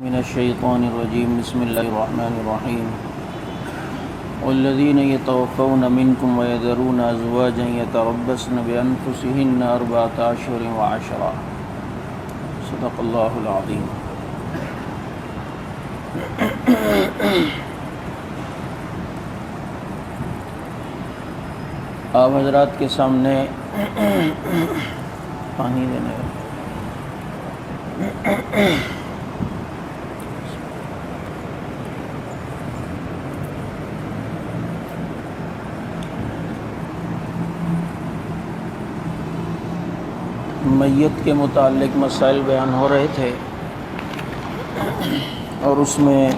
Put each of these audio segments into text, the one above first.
من الشیطان الرجیم بسم اللہ الرحمن الرحیم والذین یتوفون منکم ویذرون ازواجا یتربصن بانفسہن اربعۃ اشہر وعشرا صدق اللہ العظیم۔ آپ حضرات کے سامنے پانی دینے میت کے متعلق مسائل بیان ہو رہے تھے، اور اس میں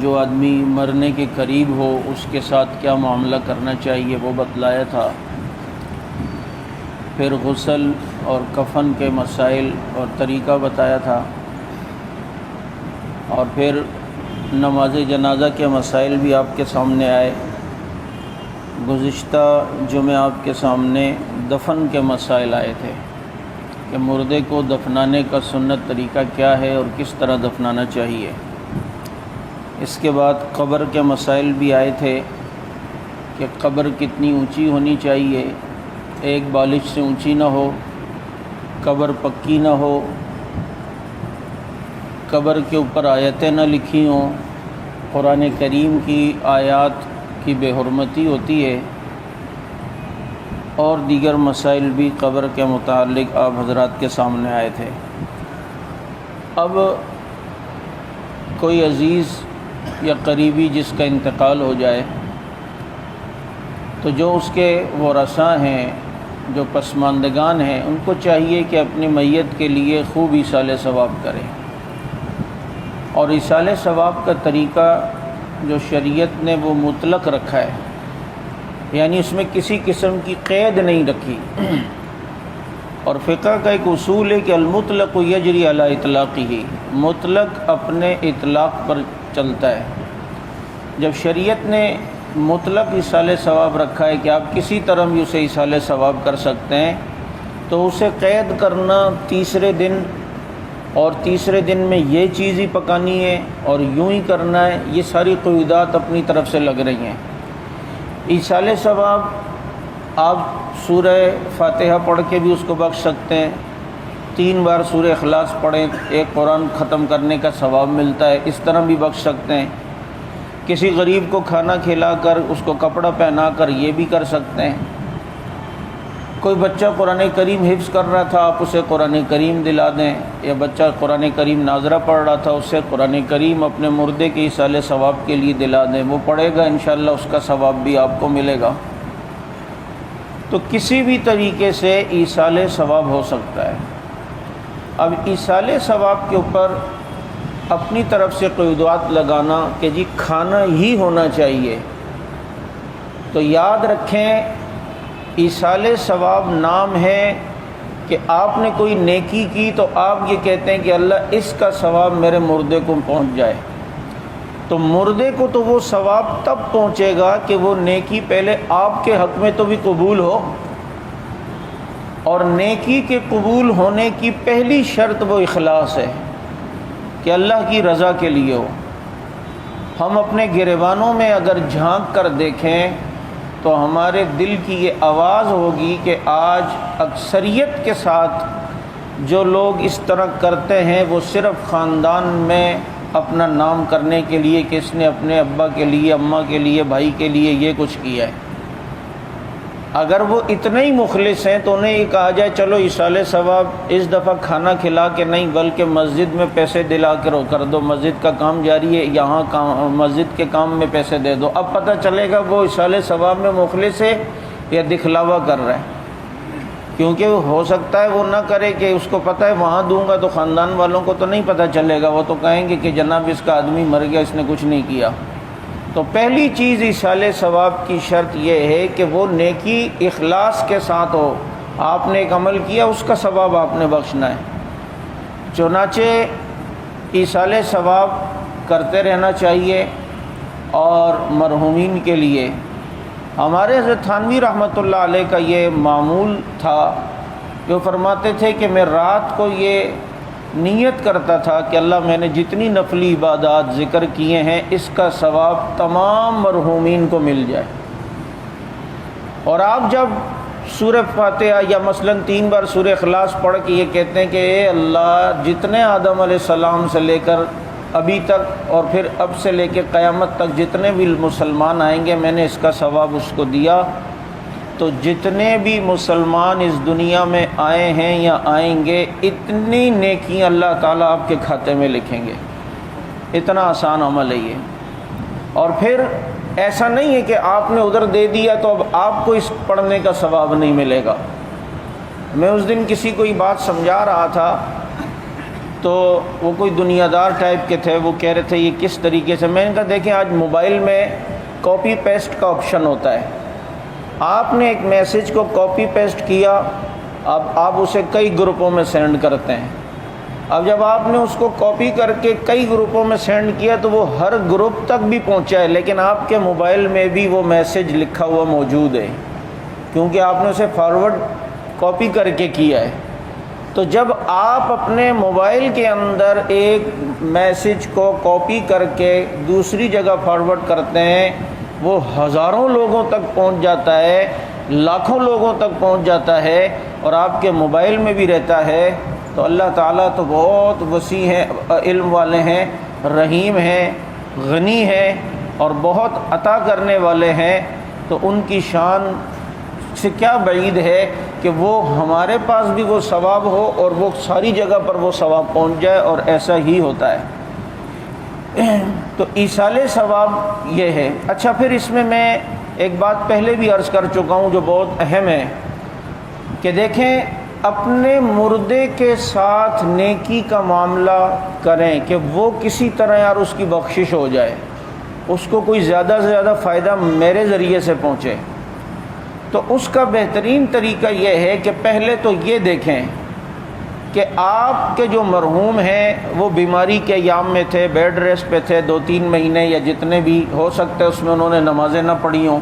جو آدمی مرنے کے قریب ہو اس کے ساتھ کیا معاملہ کرنا چاہیے وہ بتلایا تھا۔ پھر غسل اور کفن کے مسائل اور طریقہ بتایا تھا، اور پھر نماز جنازہ کے مسائل بھی آپ کے سامنے آئے۔ گزشتہ جمعہ آپ کے سامنے دفن کے مسائل آئے تھے کہ مردے کو دفنانے کا سنت طریقہ کیا ہے اور کس طرح دفنانا چاہیے۔ اس کے بعد قبر کے مسائل بھی آئے تھے کہ قبر کتنی اونچی ہونی چاہیے، ایک بالش سے اونچی نہ ہو، قبر پکی نہ ہو، قبر کے اوپر آیتیں نہ لکھی ہوں، قرآن کریم کی آیات کی بے حرمتی ہوتی ہے، اور دیگر مسائل بھی قبر کے متعلق آپ حضرات کے سامنے آئے تھے۔ اب کوئی عزیز یا قریبی جس کا انتقال ہو جائے تو جو اس کے ورثاء ہیں، جو پسماندگان ہیں، ان کو چاہیے کہ اپنی میت کے لیے خوب ایصال ثواب کریں، اور ایصال ثواب کا طریقہ جو شریعت نے وہ مطلق رکھا ہے، یعنی اس میں کسی قسم کی قید نہیں رکھی۔ اور فقہ کا ایک اصول ہے کہ المطلق یجری علی اطلاقہ، مطلق اپنے اطلاق پر چلتا ہے۔ جب شریعت نے مطلق ایصال ثواب رکھا ہے کہ آپ کسی طرح بھی اسے ایصال ثواب کر سکتے ہیں، تو اسے قید کرنا تیسرے دن، اور تیسرے دن میں یہ چیز ہی پکانی ہے اور یوں ہی کرنا ہے، یہ ساری قیودات اپنی طرف سے لگ رہی ہیں۔ ایصال ثواب آپ سورہ فاتحہ پڑھ کے بھی اس کو بخش سکتے ہیں، 3 بار سورہ اخلاص پڑھیں، ایک قرآن ختم کرنے کا ثواب ملتا ہے، اس طرح بھی بخش سکتے ہیں۔ کسی غریب کو کھانا کھلا کر، اس کو کپڑا پہنا کر یہ بھی کر سکتے ہیں۔ کوئی بچہ قرآن کریم حفظ کر رہا تھا، آپ اسے قرآن کریم دلا دیں، یا بچہ قرآن کریم ناظرہ پڑھ رہا تھا، اسے قرآن کریم اپنے مردے کے ایصال ثواب کے لیے دلا دیں، وہ پڑھے گا، انشاءاللہ اس کا ثواب بھی آپ کو ملے گا۔ تو کسی بھی طریقے سے ایصال ثواب ہو سکتا ہے۔ اب ایصال ثواب کے اوپر اپنی طرف سے قیودات لگانا کہ جی کھانا ہی ہونا چاہیے، تو یاد رکھیں ایصال ثواب نام ہے کہ آپ نے کوئی نیکی کی تو آپ یہ کہتے ہیں کہ اللہ اس کا ثواب میرے مردے کو پہنچ جائے، تو مردے کو تو وہ ثواب تب پہنچے گا کہ وہ نیکی پہلے آپ کے حق میں تو بھی قبول ہو، اور نیکی کے قبول ہونے کی پہلی شرط وہ اخلاص ہے کہ اللہ کی رضا کے لیے ہو۔ ہم اپنے گریبانوں میں اگر جھانک کر دیکھیں تو ہمارے دل کی یہ آواز ہوگی کہ آج اکثریت کے ساتھ جو لوگ اس طرح کرتے ہیں وہ صرف خاندان میں اپنا نام کرنے کے لیے کہ اس نے اپنے ابا کے لیے، اماں کے لیے، بھائی کے لیے یہ کچھ کیا ہے۔ اگر وہ اتنے ہی مخلص ہیں تو انہیں یہ کہا جائے چلو ایصال ثواب اس دفعہ کھانا کھلا کے نہیں بلکہ مسجد میں پیسے دلا کر دو، مسجد کا کام جاری ہے، یہاں مسجد کے کام میں پیسے دے دو، اب پتہ چلے گا وہ ایصال ثواب میں مخلص ہے یا دکھلاوا کر رہا ہے۔ کیونکہ ہو سکتا ہے وہ نہ کرے کہ اس کو پتہ ہے وہاں دوں گا تو خاندان والوں کو تو نہیں پتہ چلے گا، وہ تو کہیں گے کہ جناب اس کا آدمی مر گیا، اس نے کچھ نہیں کیا۔ تو پہلی چیز ایصال ثواب کی شرط یہ ہے کہ وہ نیکی اخلاص کے ساتھ ہو، آپ نے ایک عمل کیا اس کا ثواب آپ نے بخشنا ہے۔ چنانچہ ایصال ثواب کرتے رہنا چاہیے، اور مرحومین کے لیے ہمارے حضرت تھانوی رحمۃ اللہ علیہ کا یہ معمول تھا، جو فرماتے تھے کہ میں رات کو یہ نیت کرتا تھا کہ اللہ میں نے جتنی نفلی عبادات ذکر کیے ہیں اس کا ثواب تمام مرحومین کو مل جائے۔ اور آپ جب سورہ فاتحہ یا مثلاً 3 بار سورہ اخلاص پڑھ کے یہ کہتے ہیں کہ اے اللہ جتنے آدم علیہ السلام سے لے کر ابھی تک اور پھر اب سے لے کے قیامت تک جتنے بھی مسلمان آئیں گے میں نے اس کا ثواب اس کو دیا، تو جتنے بھی مسلمان اس دنیا میں آئے ہیں یا آئیں گے اتنی نیکیاں اللہ تعالیٰ آپ کے کھاتے میں لکھیں گے۔ اتنا آسان عمل ہے یہ۔ اور پھر ایسا نہیں ہے کہ آپ نے ادھر دے دیا تو اب آپ کو اس پڑھنے کا ثواب نہیں ملے گا۔ میں اس دن کسی کو یہ بات سمجھا رہا تھا تو وہ کوئی دنیا دار ٹائپ کے تھے، وہ کہہ رہے تھے یہ کس طریقے سے۔ میں نے کہا دیکھیں آج موبائل میں کاپی پیسٹ کا آپشن ہوتا ہے، آپ نے ایک میسج کو کاپی پیسٹ کیا، اب آپ اسے کئی گروپوں میں سینڈ کرتے ہیں۔ اب جب آپ نے اس کو کاپی کر کے کئی گروپوں میں سینڈ کیا تو وہ ہر گروپ تک بھی پہنچا ہے، لیکن آپ کے موبائل میں بھی وہ میسج لکھا ہوا موجود ہے، کیونکہ آپ نے اسے فارورڈ کاپی کر کے کیا ہے۔ تو جب آپ اپنے موبائل کے اندر ایک میسج کو کاپی کر کے دوسری جگہ فارورڈ کرتے ہیں، وہ ہزاروں لوگوں تک پہنچ جاتا ہے، لاکھوں لوگوں تک پہنچ جاتا ہے اور آپ کے موبائل میں بھی رہتا ہے، تو اللہ تعالیٰ تو بہت وسیع ہیں، علم والے ہیں، رحیم ہیں، غنی ہیں اور بہت عطا کرنے والے ہیں، تو ان کی شان سے کیا بعید ہے کہ وہ ہمارے پاس بھی وہ ثواب ہو اور وہ ساری جگہ پر وہ ثواب پہنچ جائے، اور ایسا ہی ہوتا ہے۔ تو ایصال ثواب یہ ہے۔ اچھا، پھر اس میں ایک بات پہلے بھی عرض کر چکا ہوں جو بہت اہم ہے کہ دیکھیں اپنے مردے کے ساتھ نیکی کا معاملہ کریں کہ وہ کسی طرح یار اس کی بخشش ہو جائے، اس کو کوئی زیادہ سے زیادہ فائدہ میرے ذریعے سے پہنچے۔ تو اس کا بہترین طریقہ یہ ہے کہ پہلے تو یہ دیکھیں کہ آپ کے جو مرحوم ہیں وہ بیماری کے ایام میں تھے، بیڈ ریسٹ پہ تھے 2-3 مہینے یا جتنے بھی ہو سکتے اس میں انہوں نے نمازیں نہ پڑھی ہوں،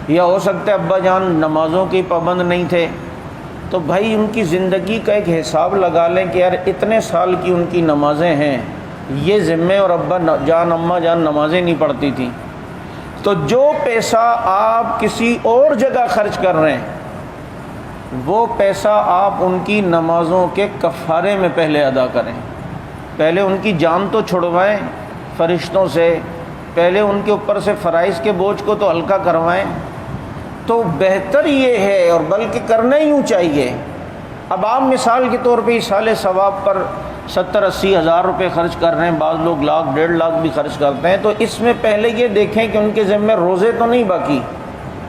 یا ہو سکتا ہے ابا جان نمازوں کی پابند نہیں تھے، تو بھائی ان کی زندگی کا ایک حساب لگا لیں کہ یار اتنے سال کی ان کی نمازیں ہیں، یہ ذمے، اور ابا جان اماں جان نمازیں نہیں پڑھتی تھیں، تو جو پیسہ آپ کسی اور جگہ خرچ کر رہے ہیں وہ پیسہ آپ ان کی نمازوں کے کفارے میں پہلے ادا کریں، پہلے ان کی جان تو چھڑوائیں فرشتوں سے، پہلے ان کے اوپر سے فرائض کے بوجھ کو تو ہلکا کروائیں۔ تو بہتر یہ ہے، اور بلکہ کرنا ہی یوں چاہیے۔ اب آپ مثال کے طور پہ ایصال ثواب پر 70-80 ہزار روپے خرچ کر رہے ہیں، بعض لوگ 1,00,000-1,50,000 بھی خرچ کرتے ہیں، تو اس میں پہلے یہ دیکھیں کہ ان کے ذمے روزے تو نہیں باقی،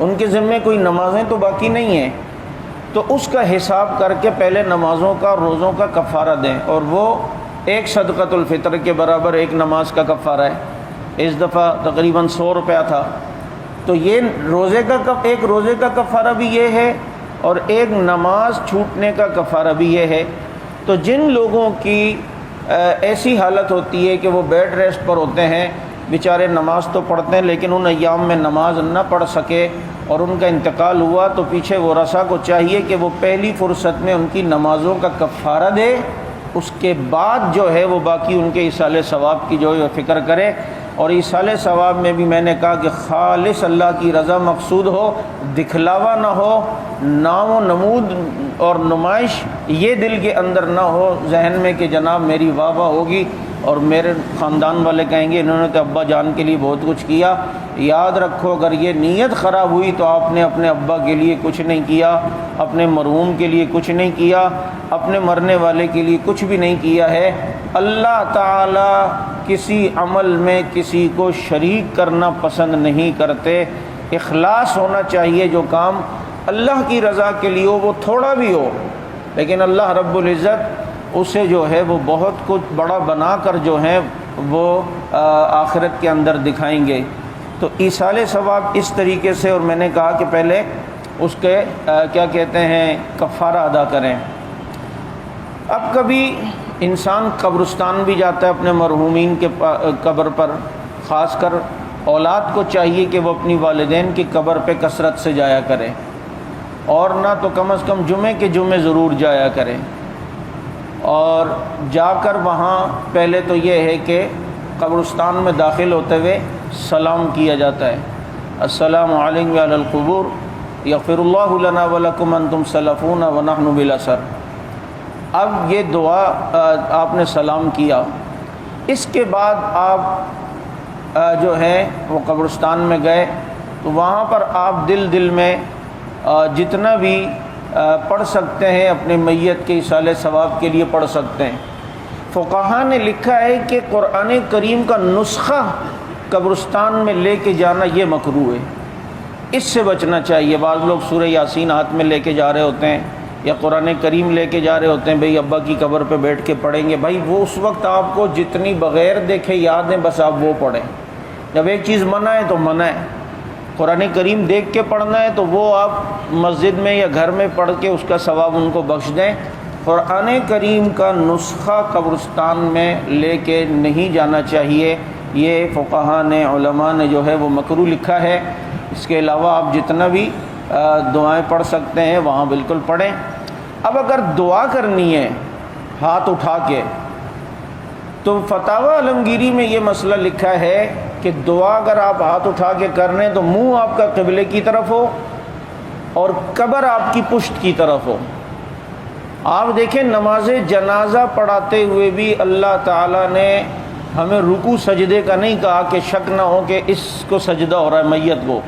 ان کے ذمے کوئی نمازیں تو باقی نہیں ہیں، تو اس کا حساب کر کے پہلے نمازوں کا روزوں کا کفارہ دیں، اور وہ ایک صدقۃ الفطر کے برابر ایک نماز کا کفارہ ہے۔ اس دفعہ تقریباً 100 روپیہ تھا، تو یہ ایک روزے کا کفارہ بھی یہ ہے اور ایک نماز چھوٹنے کا کفارہ بھی یہ ہے۔ تو جن لوگوں کی ایسی حالت ہوتی ہے کہ وہ بیڈ ریسٹ پر ہوتے ہیں، بیچارے نماز تو پڑھتے ہیں لیکن ان ایام میں نماز نہ پڑھ سکے اور ان کا انتقال ہوا، تو پیچھے ورثہ کو چاہیے کہ وہ پہلی فرصت میں ان کی نمازوں کا کفارہ دے، اس کے بعد جو ہے وہ باقی ان کے ایصال ثواب کی جو ہے فکر کرے۔ اور ایصال ثواب میں بھی میں نے کہا کہ خالص اللہ کی رضا مقصود ہو، دکھلاوا نہ ہو، نام و نمود اور نمائش یہ دل کے اندر نہ ہو ذہن میں کہ جناب میری واہ واہ ہوگی اور میرے خاندان والے کہیں گے انہوں نے تو ابا جان کے لیے بہت کچھ کیا۔ یاد رکھو اگر یہ نیت خراب ہوئی تو آپ نے اپنے ابا کے لیے کچھ نہیں کیا، اپنے مرحوم کے لیے کچھ نہیں کیا، اپنے مرنے والے کے لیے کچھ بھی نہیں کیا ہے۔ اللہ تعالیٰ کسی عمل میں کسی کو شریک کرنا پسند نہیں کرتے، اخلاص ہونا چاہیے، جو کام اللہ کی رضا کے لیے ہو وہ تھوڑا بھی ہو لیکن اللہ رب العزت اسے جو ہے وہ بہت کچھ بڑا بنا کر جو ہے وہ آخرت کے اندر دکھائیں گے۔ تو ایصال ثواب اس طریقے سے، اور میں نے کہا کہ پہلے اس کے کیا کہتے ہیں کفارہ ادا کریں۔ اب کبھی انسان قبرستان بھی جاتا ہے اپنے مرحومین کے قبر پر، خاص کر اولاد کو چاہیے کہ وہ اپنی والدین کی قبر پہ کثرت سے جایا کرے، اور نہ تو کم از کم جمعے کے جمعے ضرور جایا کرے۔ اور جا کر وہاں پہلے تو یہ ہے کہ قبرستان میں داخل ہوتے ہوئے سلام کیا جاتا ہے، السلام علیکم علی القبور یغفر اللہ لنا ولکم انتم سلفون ونحن بالاثر۔ اب یہ دعا آپ نے سلام کیا، اس کے بعد آپ جو ہے وہ قبرستان میں گئے تو وہاں پر آپ دل میں جتنا بھی پڑھ سکتے ہیں اپنے میت کے ایصال ثواب کے لیے پڑھ سکتے ہیں۔ فقہا نے لکھا ہے کہ قرآن کریم کا نسخہ قبرستان میں لے کے جانا یہ مکروہ ہے، اس سے بچنا چاہیے۔ بعض لوگ سورہ یاسین ہاتھ میں لے کے جا رہے ہوتے ہیں یا قرآن کریم لے کے جا رہے ہوتے ہیں، بھئی ابا کی قبر پہ بیٹھ کے پڑھیں گے۔ بھائی وہ اس وقت آپ کو جتنی بغیر دیکھے یاد ہیں بس آپ وہ پڑھیں۔ جب ایک چیز منع ہے تو منع ہے، قرآن کریم دیکھ کے پڑھنا ہے تو وہ آپ مسجد میں یا گھر میں پڑھ کے اس کا ثواب ان کو بخش دیں۔ قرآن کریم کا نسخہ قبرستان میں لے کے نہیں جانا چاہیے، یہ فقہا نے علماء نے جو ہے وہ مکروہ لکھا ہے۔ اس کے علاوہ آپ جتنا بھی دعائیں پڑھ سکتے ہیں وہاں بالکل پڑھیں۔ اب اگر دعا کرنی ہے ہاتھ اٹھا کے تو فتاوی عالمگیری میں یہ مسئلہ لکھا ہے کہ دعا اگر آپ ہاتھ اٹھا کے کر رہے ہیں تو منہ آپ کا قبلے کی طرف ہو اور قبر آپ کی پشت کی طرف ہو۔ آپ دیکھیں نماز جنازہ پڑھاتے ہوئے بھی اللہ تعالیٰ نے ہمیں رکوع سجدے کا نہیں کہا کہ شک نہ ہو کہ اس کو سجدہ ہو رہا ہے میت کو،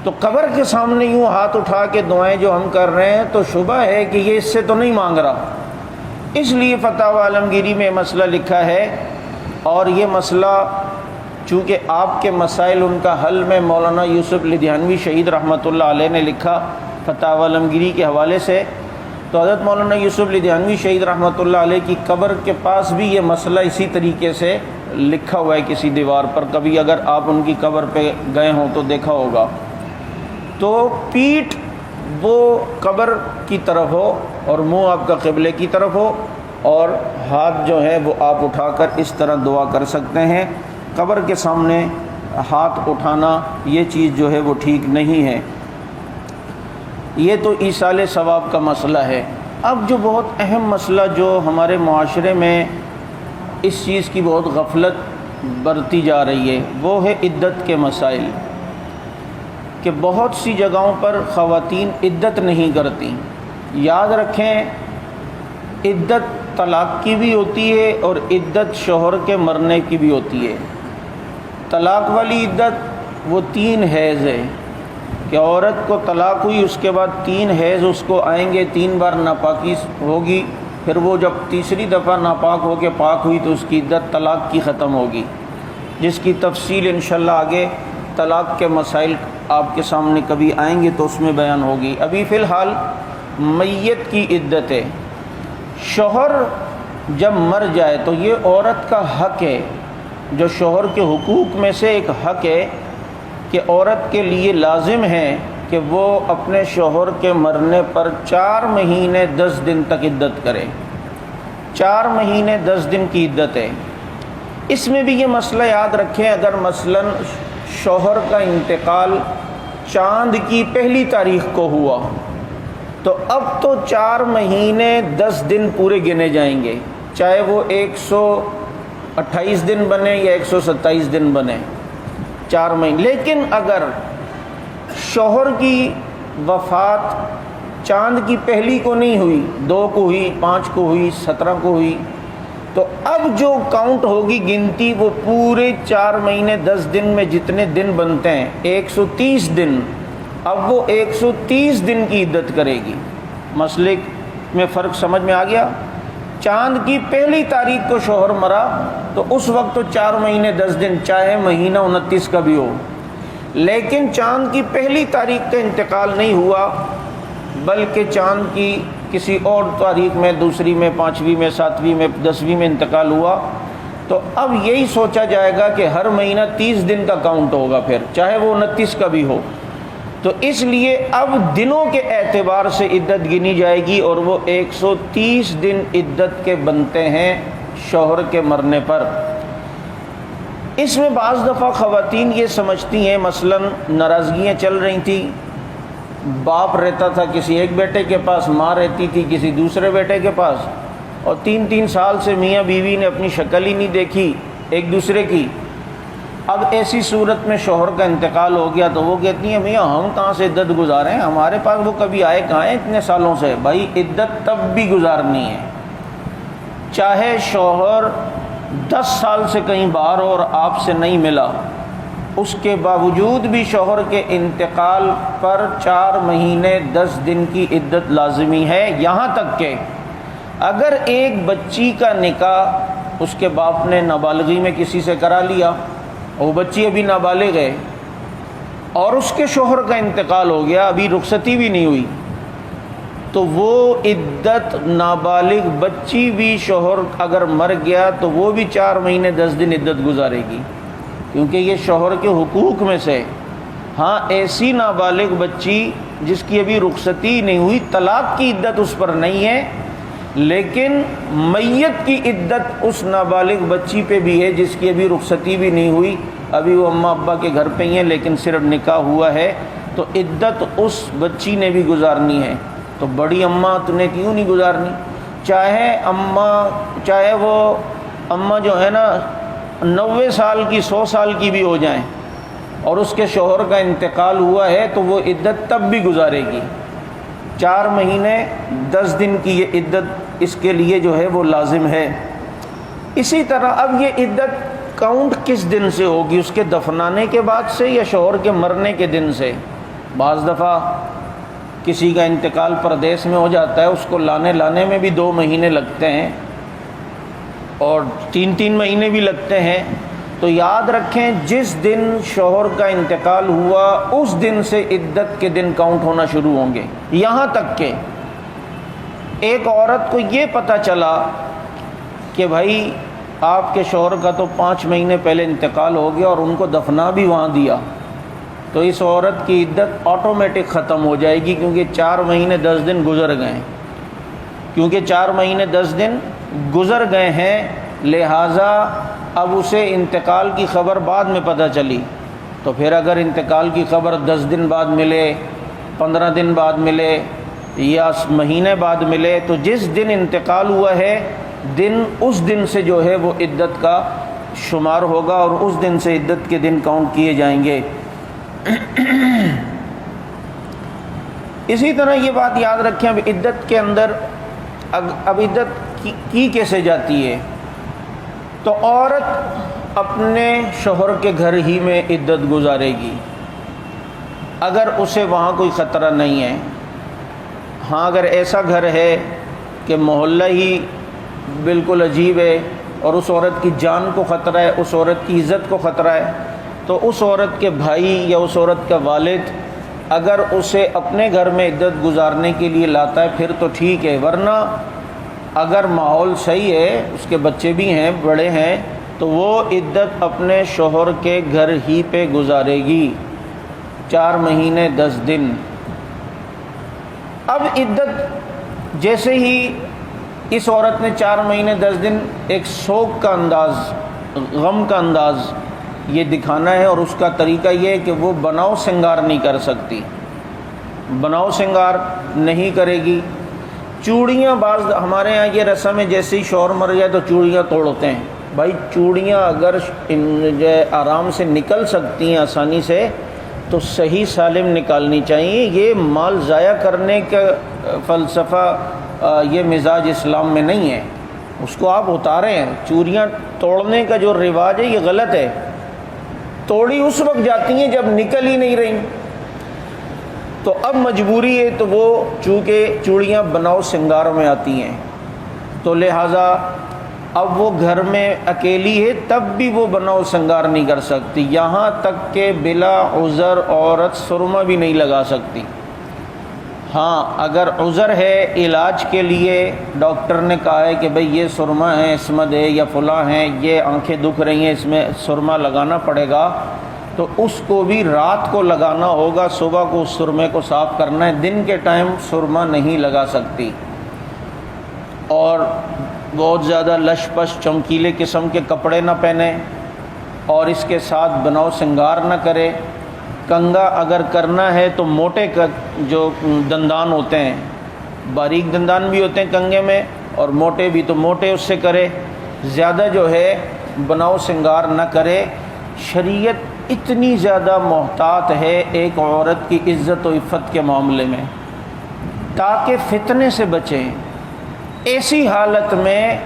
تو قبر کے سامنے یوں ہاتھ اٹھا کے دعائیں جو ہم کر رہے ہیں تو شبہ ہے کہ یہ اس سے تو نہیں مانگ رہا۔ اس لیے فتاوی عالمگیری میں مسئلہ لکھا ہے، اور یہ مسئلہ چونکہ آپ کے مسائل ان کا حل میں مولانا یوسف لدھیانوی شہید رحمۃ اللہ علیہ نے لکھا فتاوی عالمگیری کے حوالے سے، تو حضرت مولانا یوسف لدھیانوی شہید رحمۃ اللہ علیہ کی قبر کے پاس بھی یہ مسئلہ اسی طریقے سے لکھا ہوا ہے کسی دیوار پر، کبھی اگر آپ ان کی قبر پہ گئے ہوں تو دیکھا ہوگا۔ تو پیٹھ وہ قبر کی طرف ہو اور منہ آپ کا قبلے کی طرف ہو، اور ہاتھ جو ہے وہ آپ اٹھا کر اس طرح دعا کر سکتے ہیں۔ قبر کے سامنے ہاتھ اٹھانا یہ چیز جو ہے وہ ٹھیک نہیں ہے۔ یہ تو ایصال ثواب کا مسئلہ ہے۔ اب جو بہت اہم مسئلہ جو ہمارے معاشرے میں اس چیز کی بہت غفلت برتی جا رہی ہے وہ ہے عدت کے مسائل، کہ بہت سی جگہوں پر خواتین عدت نہیں کرتی۔ یاد رکھیں عدت طلاق کی بھی ہوتی ہے اور عدت شوہر کے مرنے کی بھی ہوتی ہے۔ طلاق والی عدت وہ 3 حیض ہے کہ عورت کو طلاق ہوئی، اس کے بعد 3 حیض اس کو آئیں گے، 3 بار ناپاکی ہوگی، پھر وہ جب تیسری دفعہ ناپاک ہو کے پاک ہوئی تو اس کی عدت طلاق کی ختم ہوگی، جس کی تفصیل انشاءاللہ آگے طلاق کے مسائل آپ کے سامنے کبھی آئیں گے تو اس میں بیان ہوگی۔ ابھی فی الحال میت کی عدت ہے۔ شوہر جب مر جائے تو یہ عورت کا حق ہے، جو شوہر کے حقوق میں سے ایک حق ہے کہ عورت کے لیے لازم ہے کہ وہ اپنے شوہر کے مرنے پر 4 مہینے 10 دن تک عدت کرے۔ 4 مہینے 10 دن کی عدت ہے۔ اس میں بھی یہ مسئلہ یاد رکھیں، اگر مثلا شوہر کا انتقال چاند کی پہلی تاریخ کو ہوا تو اب تو 4 مہینے 10 دن پورے گنے جائیں گے، چاہے وہ 128 دن بنے یا 127 دن بنے، 4 مہینے۔ لیکن اگر شوہر کی وفات چاند کی پہلی کو نہیں ہوئی، 2 کو ہوئی، 5 کو ہوئی، 17 کو ہوئی، تو اب جو کاؤنٹ ہوگی گنتی وہ پورے 4 مہینے 10 دن میں جتنے دن بنتے ہیں 130 دن، اب وہ 130 دن کی عدت کرے گی۔ مسلک میں فرق سمجھ میں آ گیا؟ چاند کی پہلی تاریخ کو شوہر مرا تو اس وقت تو 4 مہینے 10 دن، چاہے مہینہ 29 کا بھی ہو، لیکن چاند کی پہلی تاریخ کا انتقال نہیں ہوا بلکہ چاند کی کسی اور تاریخ میں، دوسری میں، 5ویں میں، 7ویں میں، 10ویں میں انتقال ہوا، تو اب یہی سوچا جائے گا کہ ہر مہینہ 30 دن کا کاؤنٹ ہوگا، پھر چاہے وہ 29 کا بھی ہو۔ تو اس لیے اب دنوں کے اعتبار سے عدت گنی جائے گی اور وہ 130 دن عدت کے بنتے ہیں شوہر کے مرنے پر۔ اس میں بعض دفعہ خواتین یہ سمجھتی ہیں، مثلا ناراضگیاں چل رہی تھیں، باپ رہتا تھا کسی ایک بیٹے کے پاس، ماں رہتی تھی کسی دوسرے بیٹے کے پاس، اور 3 سال سے میاں بیوی نے اپنی شکل ہی نہیں دیکھی ایک دوسرے کی، اب ایسی صورت میں شوہر کا انتقال ہو گیا تو وہ کہتی ہیں میاں ہم کہاں سے عدت گزاریں، ہمارے پاس وہ کبھی آئے کہاں ہیں اتنے سالوں سے۔ بھائی عدت تب بھی گزارنی ہے، چاہے شوہر 10 سال سے کہیں باہر ہو اور آپ سے نہیں ملا، اس کے باوجود بھی شوہر کے انتقال پر 4 مہینے 10 دن کی عدت لازمی ہے۔ یہاں تک کہ اگر ایک بچی کا نکاح اس کے باپ نے نابالغی میں کسی سے کرا لیا، وہ بچی ابھی نابالغ ہے اور اس کے شوہر کا انتقال ہو گیا، ابھی رخصتی بھی نہیں ہوئی، تو وہ عدت نابالغ بچی بھی شوہر اگر مر گیا تو وہ بھی 4 مہینے 10 دن عدت گزارے گی، کیونکہ یہ شوہر کے حقوق میں سے۔ ہاں ایسی نابالغ بچی جس کی ابھی رخصتی نہیں ہوئی، طلاق کی عدت اس پر نہیں ہے، لیکن میت کی عدت اس نابالغ بچی پہ بھی ہے جس کی ابھی رخصتی بھی نہیں ہوئی، ابھی وہ اماں ابا کے گھر پہ ہی ہیں لیکن صرف نکاح ہوا ہے، تو عدت اس بچی نے بھی گزارنی ہے۔ تو بڑی اماں تو نے کیوں نہیں گزارنی؟ چاہے وہ اماں جو ہے نا 90 سال کی 100 سال کی بھی ہو جائیں اور اس کے شوہر کا انتقال ہوا ہے تو وہ عدت تب بھی گزارے گی۔ 4 مہینے 10 دن کی یہ عدت اس کے لیے جو ہے وہ لازم ہے۔ اسی طرح اب یہ عدت کاؤنٹ کس دن سے ہوگی؟ اس کے دفنانے کے بعد سے یا شوہر کے مرنے کے دن سے؟ بعض دفعہ کسی کا انتقال پردیس میں ہو جاتا ہے، اس کو لانے میں بھی 2 مہینے لگتے ہیں اور 3 مہینے بھی لگتے ہیں، تو یاد رکھیں جس دن شوہر کا انتقال ہوا اس دن سے عدت کے دن کاؤنٹ ہونا شروع ہوں گے، یہاں تک کہ ایک عورت کو یہ پتہ چلا کہ بھائی آپ کے شوہر کا تو 5 مہینے پہلے انتقال ہو گیا اور ان کو دفنا بھی وہاں دیا، تو اس عورت کی عدت آٹومیٹک ختم ہو جائے گی، کیونکہ 4 مہینے 10 دن گزر گئے ہیں، کیونکہ 4 مہینے 10 دن گزر گئے ہیں، لہٰذا اب اسے انتقال کی خبر بعد میں پتہ چلی، تو پھر اگر انتقال کی خبر 10 دن بعد ملے، 15 دن بعد ملے یا مہینے بعد ملے، تو جس دن انتقال ہوا ہے اس دن سے جو ہے وہ عدت کا شمار ہوگا اور اس دن سے عدت کے دن کاؤنٹ کیے جائیں گے۔ اسی طرح یہ بات یاد رکھیں، اب عدت کے اندر اب عدت کی کیسے جاتی ہے؟ تو عورت اپنے شوہر کے گھر ہی میں عدت گزارے گی اگر اسے وہاں کوئی خطرہ نہیں ہے۔ ہاں اگر ایسا گھر ہے کہ محلہ ہی بالکل عجیب ہے اور اس عورت کی جان کو خطرہ ہے، اس عورت کی عزت کو خطرہ ہے، تو اس عورت کے بھائی یا اس عورت کا والد اگر اسے اپنے گھر میں عدت گزارنے کے لیے لاتا ہے پھر تو ٹھیک ہے، ورنہ اگر ماحول صحیح ہے، اس کے بچے بھی ہیں بڑے ہیں، تو وہ عدت اپنے شوہر کے گھر ہی پہ گزارے گی 4 مہینے 10 دن۔ اب عدت جیسے ہی اس عورت نے 4 مہینے 10 دن ایک سوگ کا انداز، غم کا انداز یہ دکھانا ہے، اور اس کا طریقہ یہ ہے کہ وہ بناؤ سنگار نہیں کر سکتی، بناؤ سنگار نہیں کرے گی۔ چوڑیاں بعض ہمارے ہاں یہ رسم ہے جیسے ہی شوہر مر جائے تو چوڑیاں توڑتے ہیں۔ بھائی چوڑیاں اگر آرام سے نکل سکتی ہیں آسانی سے تو صحیح سالم نکالنی چاہیے، یہ مال ضائع کرنے کا فلسفہ یہ مزاج اسلام میں نہیں ہے، اس کو آپ اتاریں۔ چوڑیاں توڑنے کا جو رواج ہے یہ غلط ہے، توڑی اس وقت جاتی ہیں جب نکل ہی نہیں رہی، تو اب مجبوری ہے، تو وہ چونکہ چوڑیاں بناؤ سنگار میں آتی ہیں تو لہٰذا اب وہ گھر میں اکیلی ہے تب بھی وہ بناؤ سنگار نہیں کر سکتی، یہاں تک کہ بلا عذر عورت سرما بھی نہیں لگا سکتی۔ ہاں اگر عذر ہے علاج کے لیے ڈاکٹر نے کہا ہے کہ بھئی یہ سرما ہے، عصمت ہے یا فلاں ہیں، یہ آنکھیں دکھ رہی ہیں، اس میں سرما لگانا پڑے گا، تو اس کو بھی رات کو لگانا ہوگا، صبح کو اس سرمے کو صاف کرنا ہے، دن کے ٹائم سرما نہیں لگا سکتی۔ اور بہت زیادہ لش پش چمکیلے قسم کے کپڑے نہ پہنے اور اس کے ساتھ بناؤ سنگار نہ کرے۔ کنگا اگر کرنا ہے تو موٹے جو دندان ہوتے ہیں، باریک دندان بھی ہوتے ہیں کنگے میں اور موٹے بھی تو موٹے اس سے کرے، زیادہ جو ہے بناؤ سنگار نہ کرے۔ شریعت اتنی زیادہ محتاط ہے ایک عورت کی عزت و عفت کے معاملے میں تاکہ فتنے سے بچیں۔ ایسی حالت میں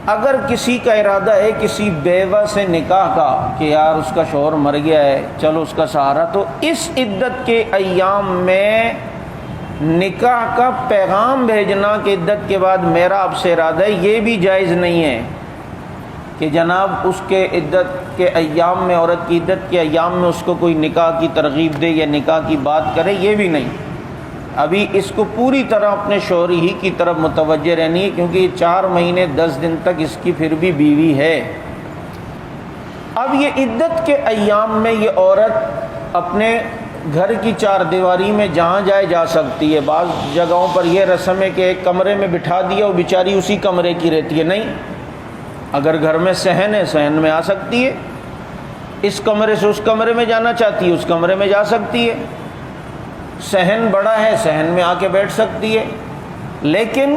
اگر کسی کا ارادہ ہے کسی بیوہ سے نکاح کا کہ یار اس کا شوہر مر گیا ہے چلو اس کا سہارا، تو اس عدت کے ایام میں نکاح کا پیغام بھیجنا کہ عدت کے بعد میرا آپ سے ارادہ ہے، یہ بھی جائز نہیں ہے کہ جناب اس کے عدت کے ایام میں، عورت کی عدت کے ایام میں اس کو کوئی نکاح کی ترغیب دے یا نکاح کی بات کرے، یہ بھی نہیں۔ ابھی اس کو پوری طرح اپنے شوہر ہی کی طرف متوجہ رہنی ہے، کیونکہ یہ 4 مہینے 10 دن تک اس کی پھر بھی بیوی ہے۔ اب یہ عدت کے ایام میں یہ عورت اپنے گھر کی 4 دیواری میں جہاں جائے جا سکتی ہے۔ بعض جگہوں پر یہ رسم ہے کہ ایک کمرے میں بٹھا دیا، وہ بیچاری اسی کمرے کی رہتی ہے، نہیں، اگر گھر میں صحن ہے صحن میں آ سکتی ہے، اس کمرے سے اس کمرے میں جانا چاہتی ہے اس کمرے میں جا سکتی ہے، صحن بڑا ہے صحن میں آ کے بیٹھ سکتی ہے، لیکن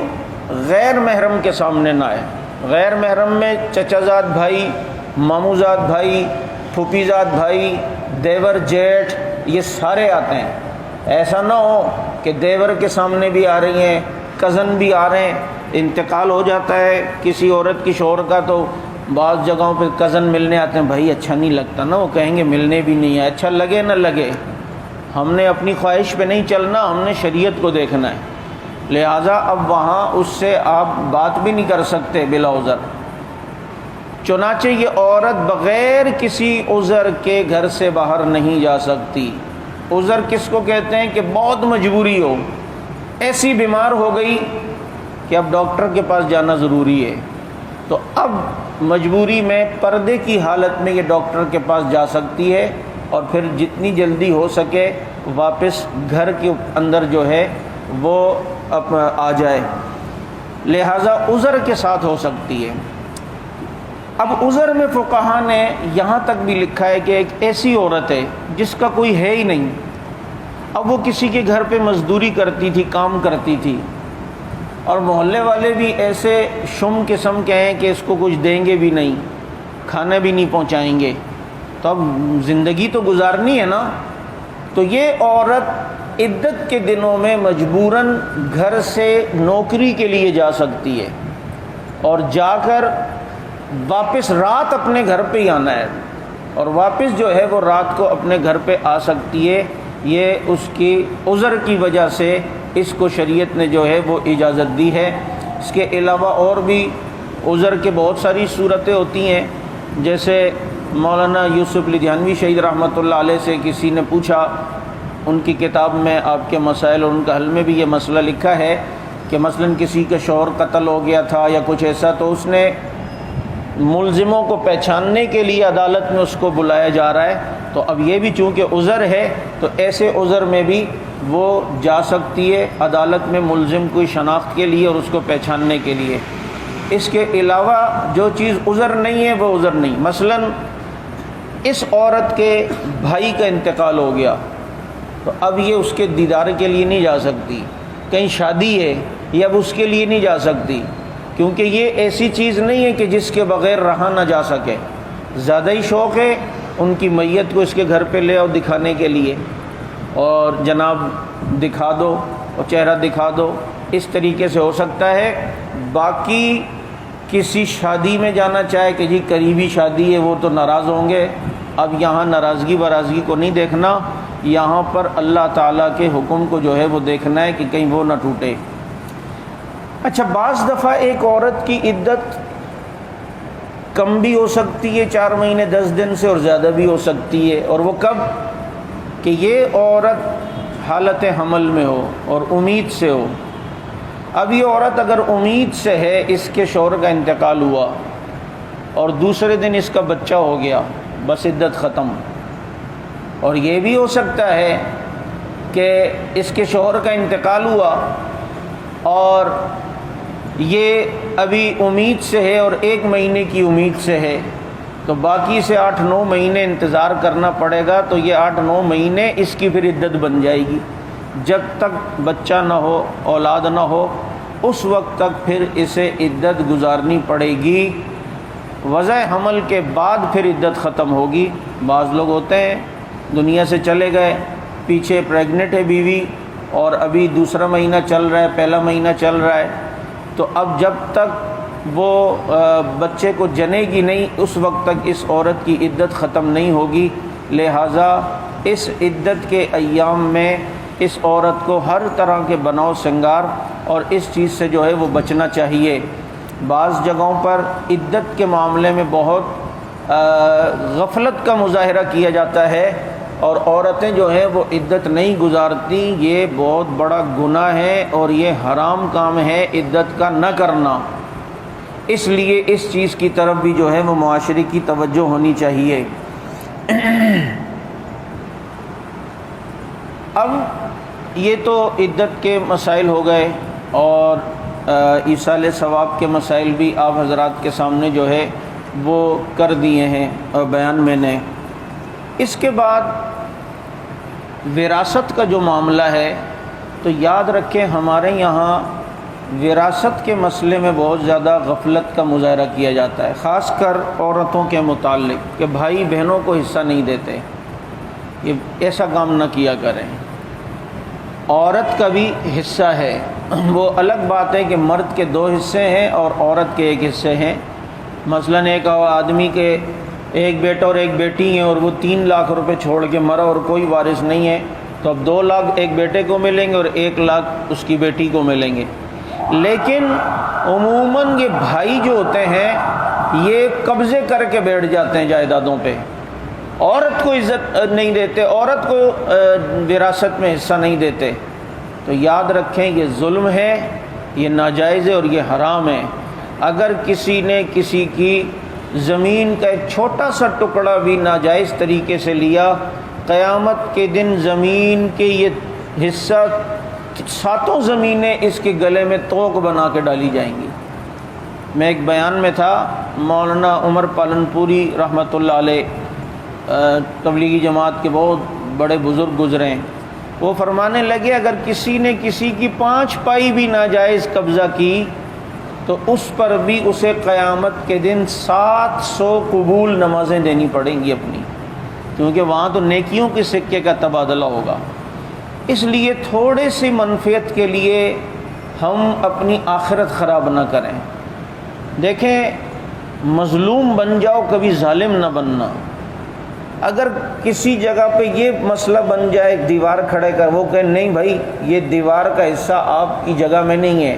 غیر محرم کے سامنے نہ آئے۔ غیر محرم میں چچا زاد بھائی، ماموں زاد بھائی، پھوپھی زاد بھائی، دیور جیٹھ، یہ سارے آتے ہیں۔ ایسا نہ ہو کہ دیور کے سامنے بھی آ رہی ہیں، کزن بھی آ رہے ہیں۔ انتقال ہو جاتا ہے کسی عورت کی شوہر کا تو بعض جگہوں پہ کزن ملنے آتے ہیں، بھائی اچھا نہیں لگتا نا، وہ کہیں گے ملنے بھی نہیں ہے، اچھا لگے نہ لگے، ہم نے اپنی خواہش پہ نہیں چلنا، ہم نے شریعت کو دیکھنا ہے، لہٰذا اب وہاں اس سے آپ بات بھی نہیں کر سکتے بلا عذر۔ چنانچہ یہ عورت بغیر کسی عذر کے گھر سے باہر نہیں جا سکتی۔ عذر کس کو کہتے ہیں کہ بہت مجبوری ہو، ایسی بیمار ہو گئی کہ اب ڈاکٹر کے پاس جانا ضروری ہے، تو اب مجبوری میں پردے کی حالت میں یہ ڈاکٹر کے پاس جا سکتی ہے اور پھر جتنی جلدی ہو سکے واپس گھر کے اندر جو ہے وہ آ جائے، لہٰذا عذر کے ساتھ ہو سکتی ہے۔ اب عذر میں فقہا نے یہاں تک بھی لکھا ہے کہ ایک ایسی عورت ہے جس کا کوئی ہے ہی نہیں، اب وہ کسی کے گھر پہ مزدوری کرتی تھی، کام کرتی تھی، اور محلے والے بھی ایسے شم قسم کے ہیں کہ اس کو کچھ دیں گے بھی نہیں، کھانا بھی نہیں پہنچائیں گے، تو اب زندگی تو گزارنی ہے نا، تو یہ عورت عدت کے دنوں میں مجبوراً گھر سے نوکری کے لیے جا سکتی ہے اور جا کر واپس رات اپنے گھر پہ ہی آنا ہے، اور واپس جو ہے وہ رات کو اپنے گھر پہ آ سکتی ہے۔ یہ اس کی عذر کی وجہ سے اس کو شریعت نے جو ہے وہ اجازت دی ہے۔ اس کے علاوہ اور بھی عذر کے بہت ساری صورتیں ہوتی ہیں، جیسے مولانا یوسف لدھیانوی شہید رحمۃ اللہ علیہ سے کسی نے پوچھا، ان کی کتاب میں آپ کے مسائل اور ان کا حل میں بھی یہ مسئلہ لکھا ہے کہ مثلا کسی کا شوہر قتل ہو گیا تھا یا کچھ ایسا، تو اس نے ملزموں کو پہچاننے کے لیے عدالت میں اس کو بلایا جا رہا ہے، تو اب یہ بھی چونکہ عذر ہے تو ایسے عذر میں بھی وہ جا سکتی ہے عدالت میں ملزم کی شناخت کے لیے اور اس کو پہچاننے کے لیے۔ اس کے علاوہ جو چیز عذر نہیں ہے وہ عذر نہیں، مثلا اس عورت کے بھائی کا انتقال ہو گیا تو اب یہ اس کے دیدار کے لیے نہیں جا سکتی، کہیں شادی ہے یہ اب اس کے لیے نہیں جا سکتی، کیونکہ یہ ایسی چیز نہیں ہے کہ جس کے بغیر رہا نہ جا سکے، زیادہ ہی شوق ہے ان کی میت کو اس کے گھر پہ لے آؤ دکھانے کے لیے، اور جناب دکھا دو اور چہرہ دکھا دو، اس طریقے سے ہو سکتا ہے۔ باقی کسی شادی میں جانا چاہے کہ جی قریبی شادی ہے وہ تو ناراض ہوں گے، اب یہاں ناراضگی برازگی کو نہیں دیکھنا، یہاں پر اللہ تعالیٰ کے حکم کو جو ہے وہ دیکھنا ہے کہ کہیں وہ نہ ٹوٹے۔ اچھا، بعض دفعہ ایک عورت کی عدت کم بھی ہو سکتی ہے 4 مہینے 10 دن سے، اور زیادہ بھی ہو سکتی ہے، اور وہ کب کہ یہ عورت حالت حمل میں ہو اور امید سے ہو۔ اب یہ عورت اگر امید سے ہے، اس کے شوہر کا انتقال ہوا اور دوسرے دن اس کا بچہ ہو گیا، بس عدت ختم۔ اور یہ بھی ہو سکتا ہے کہ اس کے شوہر کا انتقال ہوا اور یہ ابھی امید سے ہے اور 1 مہینے کی امید سے ہے، تو باقی سے 8-9 مہینے انتظار کرنا پڑے گا، تو یہ 8-9 مہینے اس کی پھر عدت بن جائے گی، جب تک بچہ نہ ہو، اولاد نہ ہو، اس وقت تک پھر اسے عدت گزارنی پڑے گی۔ وضع حمل کے بعد پھر عدت ختم ہوگی۔ بعض لوگ ہوتے ہیں دنیا سے چلے گئے، پیچھے پریگننٹ ہے بیوی اور ابھی دوسرا مہینہ چل رہا ہے، پہلا مہینہ چل رہا ہے، تو اب جب تک وہ بچے کو جنے گی نہیں اس وقت تک اس عورت کی عدت ختم نہیں ہوگی۔ لہٰذا اس عدت کے ایام میں اس عورت کو ہر طرح کے بناؤ سنگار اور اس چیز سے جو ہے وہ بچنا چاہیے۔ بعض جگہوں پر عدت کے معاملے میں بہت غفلت کا مظاہرہ کیا جاتا ہے اور عورتیں جو ہیں وہ عدت نہیں گزارتی، یہ بہت بڑا گناہ ہے اور یہ حرام کام ہے عدت کا نہ کرنا۔ اس لیے اس چیز کی طرف بھی جو ہے وہ معاشرے کی توجہ ہونی چاہیے۔ اب یہ تو عدت کے مسائل ہو گئے اور ایصال ثواب کے مسائل بھی آپ حضرات کے سامنے جو ہے وہ کر دیے ہیں بیان میں نے۔ اس کے بعد وراثت کا جو معاملہ ہے تو یاد رکھیں ہمارے یہاں وراثت کے مسئلے میں بہت زیادہ غفلت کا مظاہرہ کیا جاتا ہے، خاص کر عورتوں کے متعلق کہ بھائی بہنوں کو حصہ نہیں دیتے، یہ ایسا کام نہ کیا کریں۔ عورت کا بھی حصہ ہے، وہ الگ بات ہے کہ مرد کے 2 حصے ہیں اور عورت کے 1 حصے ہیں۔ مثلا ایک آدمی کے ایک بیٹا اور ایک بیٹی ہیں اور وہ 3 لاکھ روپے چھوڑ کے مرا اور کوئی وارث نہیں ہے، تو اب 2 لاکھ ایک بیٹے کو ملیں گے اور 1 لاکھ اس کی بیٹی کو ملیں گے۔ لیکن عموماً یہ بھائی جو ہوتے ہیں یہ قبضے کر کے بیٹھ جاتے ہیں جائیدادوں پہ، عورت کو عزت نہیں دیتے، عورت کو وراثت میں حصہ نہیں دیتے۔ تو یاد رکھیں یہ ظلم ہے، یہ ناجائز ہے اور یہ حرام ہے۔ اگر کسی نے کسی کی زمین کا ایک چھوٹا سا ٹکڑا بھی ناجائز طریقے سے لیا، قیامت کے دن زمین کے یہ حصہ 7 زمینیں اس کے گلے میں توق بنا کے ڈالی جائیں گی۔ میں ایک بیان میں تھا، مولانا عمر پالنپوری رحمۃ اللہ علیہ تبلیغی جماعت کے بہت بڑے بزرگ گزرے ہیں، وہ فرمانے لگے اگر کسی نے کسی کی 5 پائی بھی ناجائز قبضہ کی تو اس پر بھی اسے قیامت کے دن 700 قبول نمازیں دینی پڑیں گی اپنی، کیونکہ وہاں تو نیکیوں کے سکے کا تبادلہ ہوگا۔ اس لیے تھوڑے سی منفعت کے لیے ہم اپنی آخرت خراب نہ کریں۔ دیکھیں مظلوم بن جاؤ، کبھی ظالم نہ بننا۔ اگر کسی جگہ پہ یہ مسئلہ بن جائے، ایک دیوار کھڑے کر، وہ کہے نہیں بھائی یہ دیوار کا حصہ آپ کی جگہ میں نہیں ہے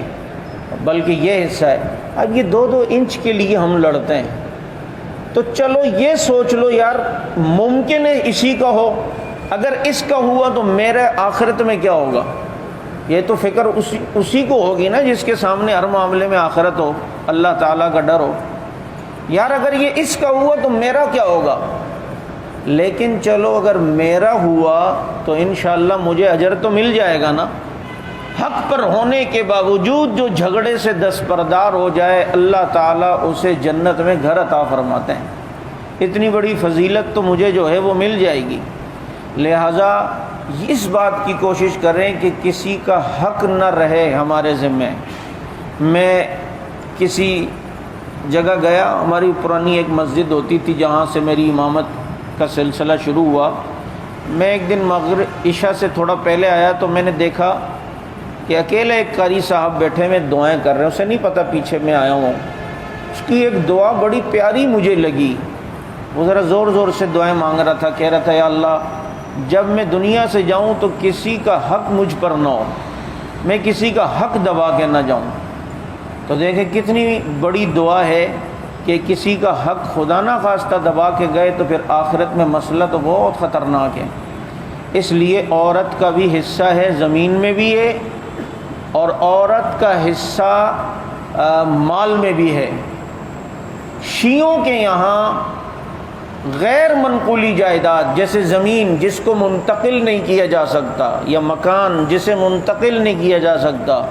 بلکہ یہ حصہ ہے، اب یہ 2-2 انچ کے لیے ہم لڑتے ہیں، تو چلو یہ سوچ لو یار ممکن ہے اسی کا ہو، اگر اس کا ہوا تو میرے آخرت میں کیا ہوگا؟ یہ تو فکر اسی کو ہوگی نا جس کے سامنے ہر معاملے میں آخرت ہو، اللہ تعالیٰ کا ڈر ہو۔ یار اگر یہ اس کا ہوا تو میرا کیا ہوگا؟ لیکن چلو اگر میرا ہوا تو انشاءاللہ مجھے اجر تو مل جائے گا نا۔ حق پر ہونے کے باوجود جو جھگڑے سے دستبردار ہو جائے، اللہ تعالیٰ اسے جنت میں گھر عطا فرماتے ہیں۔ اتنی بڑی فضیلت تو مجھے جو ہے وہ مل جائے گی۔ لہٰذا اس بات کی کوشش کریں کہ کسی کا حق نہ رہے ہمارے ذمے۔ میں کسی جگہ گیا، ہماری پرانی ایک مسجد ہوتی تھی جہاں سے میری امامت کا سلسلہ شروع ہوا۔ میں ایک دن مغرب عشاء سے تھوڑا پہلے آیا تو میں نے دیکھا کہ اکیلے ایک قاری صاحب بیٹھے میں دعائیں کر رہے ہیں، اسے نہیں پتہ پیچھے میں آیا ہوں۔ اس کی ایک دعا بڑی پیاری مجھے لگی، وہ ذرا زور زور سے دعائیں مانگ رہا تھا، کہہ رہا تھا یا اللہ جب میں دنیا سے جاؤں تو کسی کا حق مجھ پر نہ ہو، میں کسی کا حق دبا کے نہ جاؤں۔ تو دیکھیں کتنی بڑی دعا ہے کہ کسی کا حق خدا نہ خواستہ دبا کے گئے تو پھر آخرت میں مسئلہ تو بہت خطرناک ہے۔ اس لیے عورت کا بھی حصہ ہے، زمین میں بھی ہے، اور عورت کا حصہ مال میں بھی ہے۔ شیعوں کے یہاں غیر منقولی جائیداد جیسے زمین جس کو منتقل نہیں کیا جا سکتا یا مکان جسے منتقل نہیں کیا جا سکتا،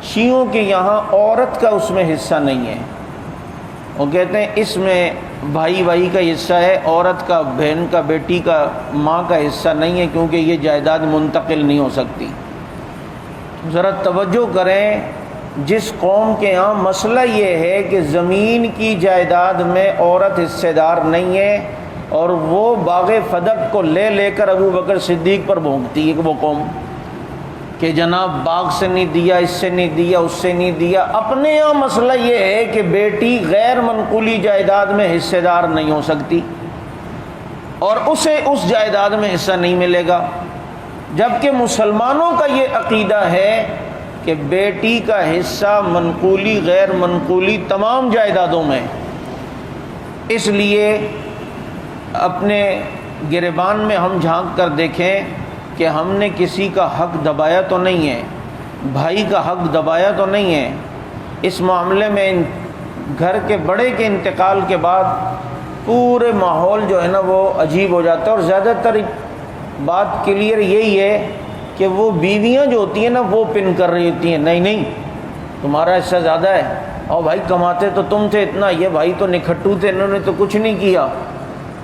شیعوں کے یہاں عورت کا اس میں حصہ نہیں ہے۔ وہ کہتے ہیں اس میں بھائی بھائی کا حصہ ہے، عورت کا، بہن کا، بیٹی کا، ماں کا حصہ نہیں ہے، کیونکہ یہ جائیداد منتقل نہیں ہو سکتی۔ ذرا توجہ کریں، جس قوم کے یہاں مسئلہ یہ ہے کہ زمین کی جائیداد میں عورت حصے دار نہیں ہے، اور وہ باغ فدق کو لے لے کر ابو بکر صدیق پر بھونکتی ہے کہ وہ قوم کہ جناب باغ سے نہیں دیا، اس سے نہیں دیا، اس سے نہیں دیا۔ اپنے یہاں مسئلہ یہ ہے کہ بیٹی غیر منقولی جائیداد میں حصے دار نہیں ہو سکتی اور اسے اس جائیداد میں حصہ نہیں ملے گا، جبکہ مسلمانوں کا یہ عقیدہ ہے کہ بیٹی کا حصہ منقولی غیر منقولی تمام جائیدادوں میں۔ اس لیے اپنے گریبان میں ہم جھانک کر دیکھیں کہ ہم نے کسی کا حق دبایا تو نہیں ہے، بھائی کا حق دبایا تو نہیں ہے۔ اس معاملے میں گھر کے بڑے کے انتقال کے بعد پورے ماحول جو ہے نا وہ عجیب ہو جاتا ہے، اور زیادہ تر بات کلیئر یہی ہے کہ وہ بیویاں جو ہوتی ہیں نا وہ پن کر رہی ہوتی ہیں، نہیں نہیں تمہارا حصہ زیادہ ہے، اور بھائی کماتے تو تم تھے اتنا، یہ بھائی تو نکھٹو تھے، انہوں نے تو کچھ نہیں کیا۔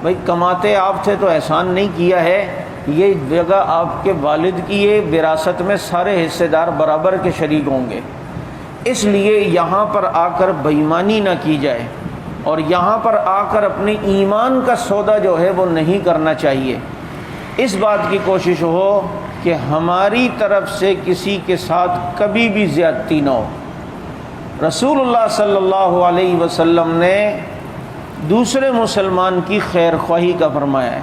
بھائی کماتے آپ تھے تو احسان نہیں کیا ہے، یہ جگہ آپ کے والد کی ہے، وراثت میں سارے حصے دار برابر کے شریک ہوں گے۔ اس لیے یہاں پر آ کر بے ایمانی نہ کی جائے، اور یہاں پر آ کر اپنے ایمان کا سودا جو ہے وہ نہیں کرنا چاہیے۔ اس بات کی کوشش ہو کہ ہماری طرف سے کسی کے ساتھ کبھی بھی زیادتی نہ ہو۔ رسول اللہ صلی اللہ علیہ وسلم نے دوسرے مسلمان کی خیر خواہی کا فرمایا ہے،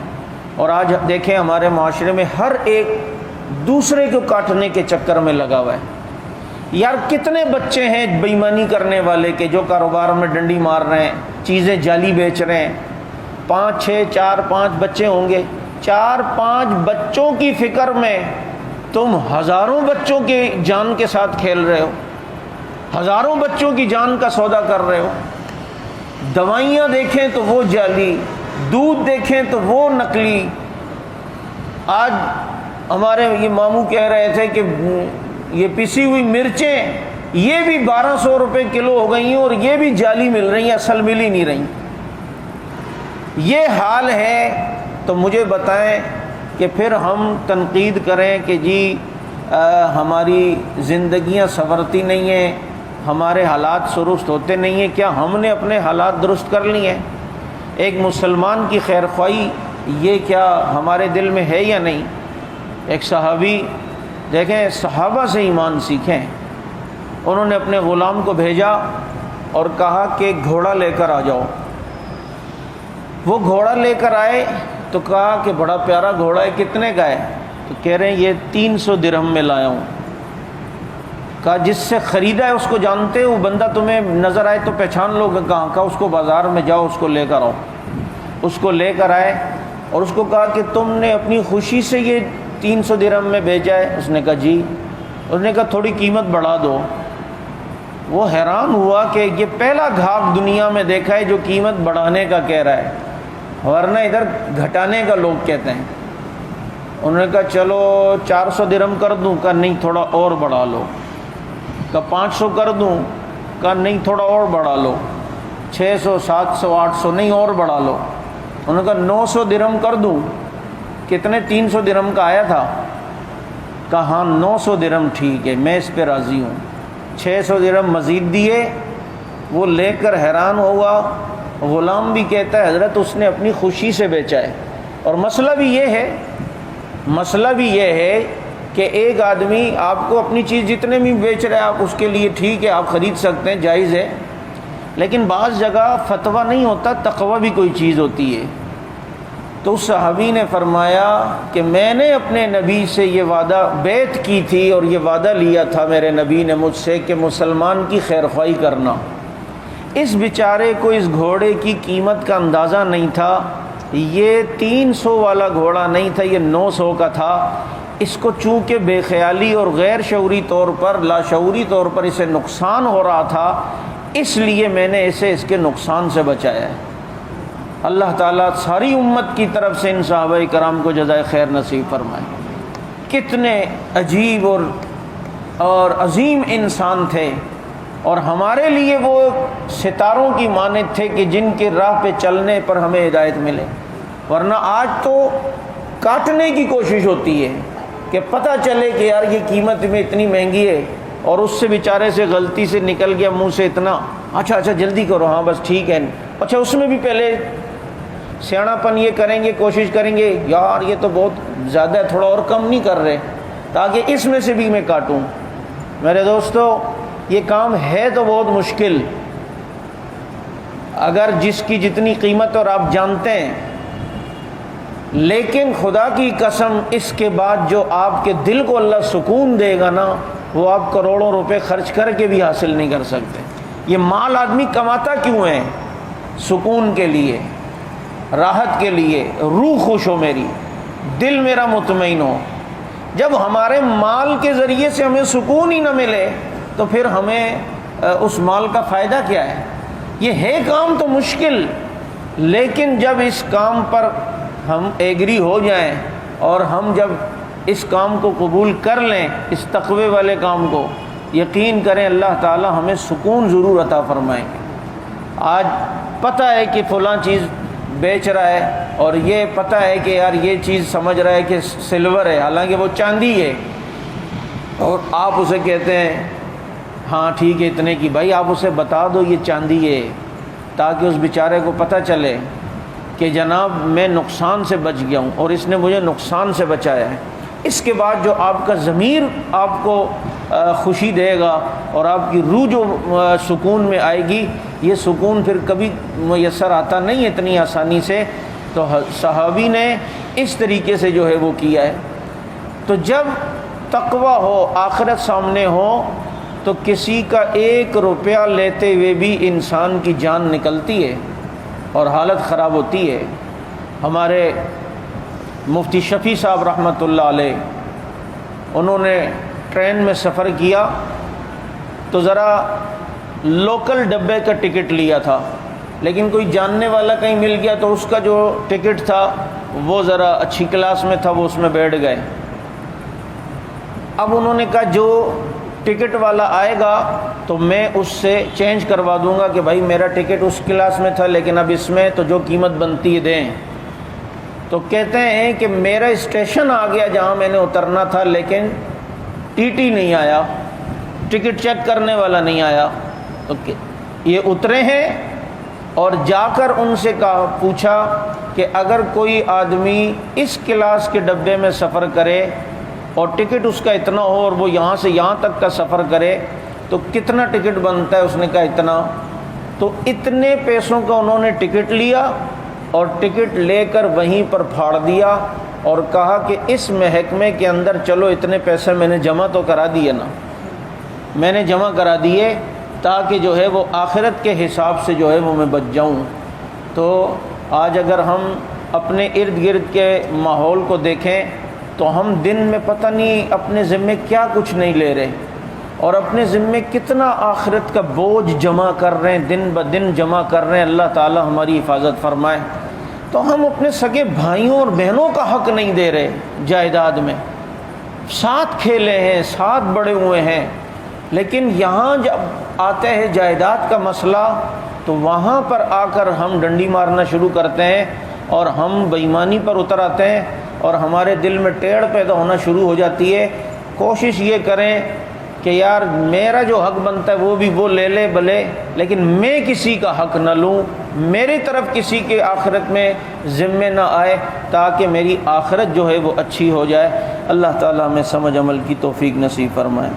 اور آج دیکھیں ہمارے معاشرے میں ہر ایک دوسرے کو کاٹنے کے چکر میں لگا ہوا ہے۔ یار کتنے بچے ہیں بے ایمانی کرنے والے کے جو کاروبار میں ڈنڈی مار رہے ہیں، چیزیں جعلی بیچ رہے ہیں، 4-5 بچے ہوں گے، 4-5 بچوں کی فکر میں تم ہزاروں بچوں کے جان کے ساتھ کھیل رہے ہو، ہزاروں بچوں کی جان کا سودا کر رہے ہو۔ دوائیاں دیکھیں تو وہ جعلی، دودھ دیکھیں تو وہ نقلی۔ آج ہمارے یہ ماموں کہہ رہے تھے کہ یہ پسی ہوئی مرچیں یہ بھی 1200 روپے کلو ہو گئی ہیں، اور یہ بھی جعلی مل رہی ہیں، اصل مل ہی نہیں رہی۔ یہ حال ہے تو مجھے بتائیں کہ پھر ہم تنقید کریں کہ جی ہماری زندگیاں سنورتی نہیں ہیں، ہمارے حالات درست ہوتے نہیں ہیں۔ کیا ہم نے اپنے حالات درست کر لیے ہیں؟ ایک مسلمان کی خیر خواہی یہ کیا ہمارے دل میں ہے یا نہیں؟ ایک صحابی دیکھیں، صحابہ سے ایمان سیکھیں۔ انہوں نے اپنے غلام کو بھیجا اور کہا کہ گھوڑا لے کر آ جاؤ۔ وہ گھوڑا لے کر آئے تو کہا کہ بڑا پیارا گھوڑا ہے، کتنے کا ہے؟ تو کہہ رہے ہیں یہ 300 درہم میں لایا ہوں۔ کہا جس سے خریدا ہے اس کو جانتے ہو؟ بندہ تمہیں نظر آئے تو پہچان لو گے کہاں کا؟ اس کو بازار میں جاؤ، اس کو لے کر آؤ۔ اس کو لے کر آئے اور اس کو کہا کہ تم نے اپنی خوشی سے یہ 300 درہم میں بیچا ہے؟ اس نے کہا جی۔ اس نے کہا تھوڑی قیمت بڑھا دو۔ وہ حیران ہوا کہ یہ پہلا گھاک دنیا میں دیکھا ہے جو قیمت بڑھانے کا کہہ رہا ہے، ورنہ ادھر گھٹانے کا لوگ کہتے ہیں۔ انہوں نے کہا چلو 400 درہم کر دوں؟ کہا نہیں تھوڑا اور بڑھا لو۔ کہا 500 کر دوں؟ کہا نہیں تھوڑا اور بڑھا لو۔ 600 700 800 نہیں اور بڑھا لو۔ انہوں نے کہا 900 درہم کر دوں؟ کتنے 300 درہم کا آیا تھا؟ کہا ہاں 900 درہم ٹھیک ہے، میں اس پہ راضی ہوں۔ 600 درہم مزید دیے۔ وہ لے کر حیران ہوا۔ غلام بھی کہتا ہے حضرت اس نے اپنی خوشی سے بیچا ہے۔ اور مسئلہ بھی یہ ہے کہ ایک آدمی آپ کو اپنی چیز جتنے بھی بیچ رہے ہیں آپ اس کے لیے ٹھیک ہے، آپ خرید سکتے ہیں، جائز ہے، لیکن بعض جگہ فتویٰ نہیں ہوتا، تقویٰ بھی کوئی چیز ہوتی ہے۔ تو اس صحابی نے فرمایا کہ میں نے اپنے نبی سے یہ وعدہ بیعت کی تھی اور یہ وعدہ لیا تھا میرے نبی نے مجھ سے کہ مسلمان کی خیر خواہی کرنا۔ اس بیچارے کو اس گھوڑے کی قیمت کا اندازہ نہیں تھا، یہ 300 والا گھوڑا نہیں تھا، یہ 900 کا تھا۔ اس کو چونکہ بے خیالی اور غیر شعوری طور پر، لاشعوری طور پر اسے نقصان ہو رہا تھا، اس لیے میں نے اسے اس کے نقصان سے بچایا ہے۔ اللہ تعالیٰ ساری امت کی طرف سے ان صحابہ کرام کو جزائے خیر نصیب فرمائے۔ کتنے عجیب اور عظیم انسان تھے، اور ہمارے لیے وہ ستاروں کی مانند تھے کہ جن کے راہ پہ چلنے پر ہمیں ہدایت ملے۔ ورنہ آج تو کاٹنے کی کوشش ہوتی ہے کہ پتہ چلے کہ یار یہ قیمت میں اتنی مہنگی ہے، اور اس سے بیچارے سے غلطی سے نکل گیا منہ سے اتنا، اچھا جلدی کرو، ہاں بس ٹھیک ہے، اچھا اس میں بھی پہلے سیاڑا پن یہ کریں گے، کوشش کریں گے یار یہ تو بہت زیادہ ہے، تھوڑا اور کم نہیں کر رہے تاکہ اس میں سے بھی میں کاٹوں۔ میرے دوستو یہ کام ہے تو بہت مشکل، اگر جس کی جتنی قیمت اور آپ جانتے ہیں، لیکن خدا کی قسم اس کے بعد جو آپ کے دل کو اللہ سکون دے گا نا، وہ آپ کروڑوں روپے خرچ کر کے بھی حاصل نہیں کر سکتے۔ یہ مال آدمی کماتا کیوں ہے؟ سکون کے لیے، راحت کے لیے، روح خوش ہو میری، دل میرا مطمئن ہو۔ جب ہمارے مال کے ذریعے سے ہمیں سکون ہی نہ ملے تو پھر ہمیں اس مال کا فائدہ کیا ہے؟ یہ ہے کام تو مشکل، لیکن جب اس کام پر ہم ایگری ہو جائیں اور ہم جب اس کام کو قبول کر لیں، اس تقوی والے کام کو، یقین کریں اللہ تعالی ہمیں سکون ضرور عطا فرمائیں گے۔ آج پتہ ہے کہ فلاں چیز بیچ رہا ہے اور یہ پتہ ہے کہ یار یہ چیز سمجھ رہا ہے کہ سلور ہے، حالانکہ وہ چاندی ہے، اور آپ اسے کہتے ہیں ہاں ٹھیک ہے اتنے کی، بھائی آپ اسے بتا دو یہ چاندی ہے تاکہ اس بیچارے کو پتہ چلے کہ جناب میں نقصان سے بچ گیا ہوں اور اس نے مجھے نقصان سے بچایا ہے۔ اس کے بعد جو آپ کا ضمیر آپ کو خوشی دے گا اور آپ کی روح جو سکون میں آئے گی، یہ سکون پھر کبھی میسر آتا نہیں اتنی آسانی سے۔ تو صحابی نے اس طریقے سے جو ہے وہ کیا ہے۔ تو جب تقوی ہو، آخرت سامنے ہو، تو کسی کا 1 روپیہ لیتے ہوئے بھی انسان کی جان نکلتی ہے اور حالت خراب ہوتی ہے۔ ہمارے مفتی شفیع صاحب رحمۃ اللہ علیہ، انہوں نے ٹرین میں سفر کیا تو ذرا لوکل ڈبے کا ٹکٹ لیا تھا، لیکن کوئی جاننے والا کہیں مل گیا تو اس کا جو ٹکٹ تھا وہ ذرا اچھی کلاس میں تھا، وہ اس میں بیٹھ گئے۔ اب انہوں نے کہا جو ٹکٹ والا آئے گا تو میں اس سے چینج کروا دوں گا کہ بھائی میرا ٹکٹ اس کلاس میں تھا لیکن اب اس میں تو جو قیمت بنتی ہے دیں۔ تو کہتے ہیں کہ میرا اسٹیشن آ گیا جہاں میں نے اترنا تھا، لیکن ٹی ٹی نہیں آیا، ٹکٹ چیک کرنے والا نہیں آیا۔ تو یہ اترے ہیں اور جا کر ان سے پوچھا کہ اگر کوئی آدمی اس کلاس کے ڈبے میں سفر کرے اور ٹکٹ اس کا اتنا ہو اور وہ یہاں سے یہاں تک کا سفر کرے تو کتنا ٹکٹ بنتا ہے؟ اس نے کہا اتنا۔ تو اتنے پیسوں کا انہوں نے ٹکٹ لیا اور ٹکٹ لے کر وہیں پر پھاڑ دیا اور کہا کہ اس محکمے کے اندر چلو اتنے پیسے میں نے جمع تو کرا دیے نا، میں نے جمع کرا دیے تاکہ جو ہے وہ آخرت کے حساب سے جو ہے وہ میں بچ جاؤں۔ تو آج اگر ہم اپنے ارد گرد کے ماحول کو دیکھیں تو ہم دن میں پتہ نہیں اپنے ذمے کیا کچھ نہیں لے رہے اور اپنے ذمے کتنا آخرت کا بوجھ جمع کر رہے ہیں، دن بدن جمع کر رہے ہیں۔ اللہ تعالی ہماری حفاظت فرمائے۔ تو ہم اپنے سگے بھائیوں اور بہنوں کا حق نہیں دے رہے جائیداد میں، ساتھ کھیلے ہیں، ساتھ بڑے ہوئے ہیں، لیکن یہاں جب آتے ہیں جائیداد کا مسئلہ تو وہاں پر آ کر ہم ڈنڈی مارنا شروع کرتے ہیں اور ہم بے ایمانی پر اتر آتے ہیں اور ہمارے دل میں ٹیڑھ پیدا ہونا شروع ہو جاتی ہے۔ کوشش یہ کریں کہ یار میرا جو حق بنتا ہے وہ بھی وہ لے لے بھلے، لیکن میں کسی کا حق نہ لوں، میری طرف کسی کے آخرت میں ذمے نہ آئے، تاکہ میری آخرت جو ہے وہ اچھی ہو جائے۔ اللہ تعالیٰ ہمیں سمجھ عمل کی توفیق نصیب فرمائے۔